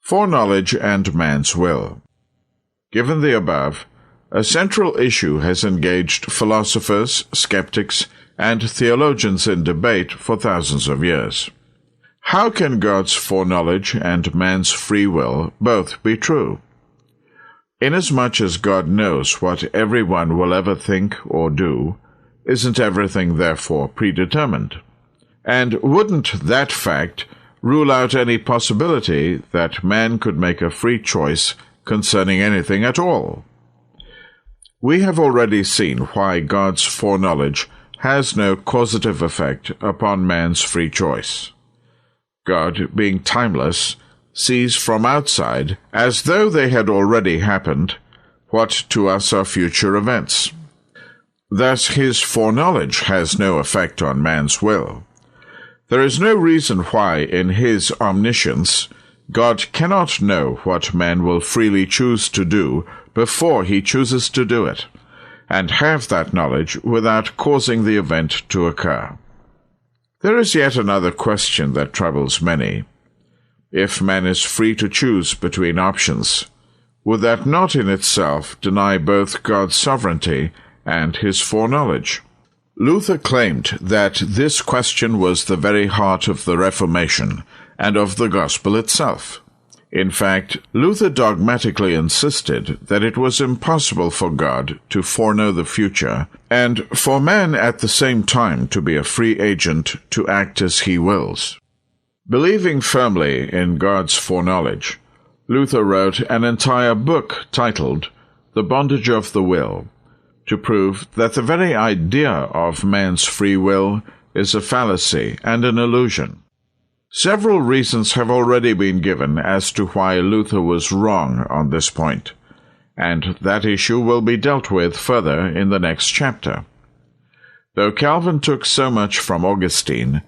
Foreknowledge and man's will. Given the above, a central issue has engaged philosophers, skeptics, and theologians in debate for thousands of years. How can God's foreknowledge and man's free will both be true? Inasmuch as God knows what everyone will ever think or do, isn't everything therefore predetermined? And wouldn't that fact rule out any possibility that man could make a free choice concerning anything at all? We have already seen why God's foreknowledge has no causative effect upon man's free choice. God, being timeless, sees from outside, as though they had already happened, what to us are future events. Thus his foreknowledge has no effect on man's will. There is no reason why, in his omniscience, God cannot know what man will freely choose to do before he chooses to do it, and have that knowledge without causing the event to occur. There is yet another question that troubles many. If man is free to choose between options, would that not in itself deny both God's sovereignty and his foreknowledge? Luther claimed that this question was the very heart of the Reformation and of the gospel itself. In fact, Luther dogmatically insisted that it was impossible for God to foreknow the future, and for man at the same time to be a free agent to act as he wills. Believing firmly in God's foreknowledge, Luther wrote an entire book titled The Bondage of the Will, to prove that the very idea of man's free will is a fallacy and an illusion. Several reasons have already been given as to why Luther was wrong on this point, and that issue will be dealt with further in the next chapter. Though Calvin took so much from Augustine,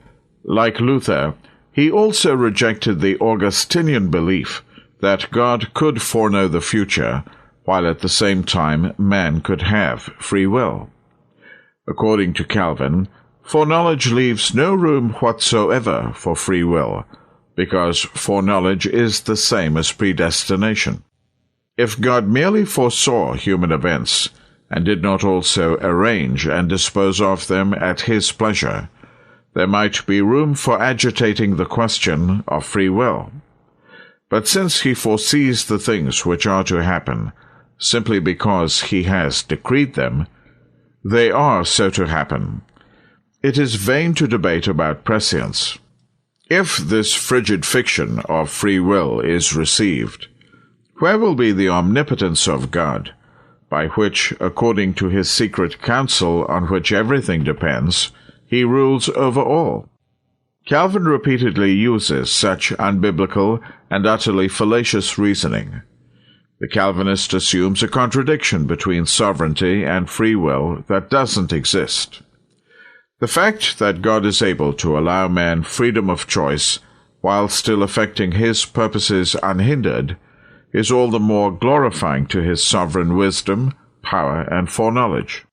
like Luther, he also rejected the Augustinian belief that God could foreknow the future, while at the same time man could have free will. According to Calvin, foreknowledge leaves no room whatsoever for free will, because foreknowledge is the same as predestination. If God merely foresaw human events, and did not also arrange and dispose of them at his pleasure, there might be room for agitating the question of free will. But since he foresees the things which are to happen, simply because he has decreed them, they are so to happen. It is vain to debate about prescience. If this frigid fiction of free will is received, where will be the omnipotence of God, by which, according to his secret counsel on which everything depends, he rules over all? Calvin repeatedly uses such unbiblical and utterly fallacious reasoning. The Calvinist assumes a contradiction between sovereignty and free will that doesn't exist. The fact that God is able to allow man freedom of choice while still effecting his purposes unhindered is all the more glorifying to his sovereign wisdom, power, and foreknowledge.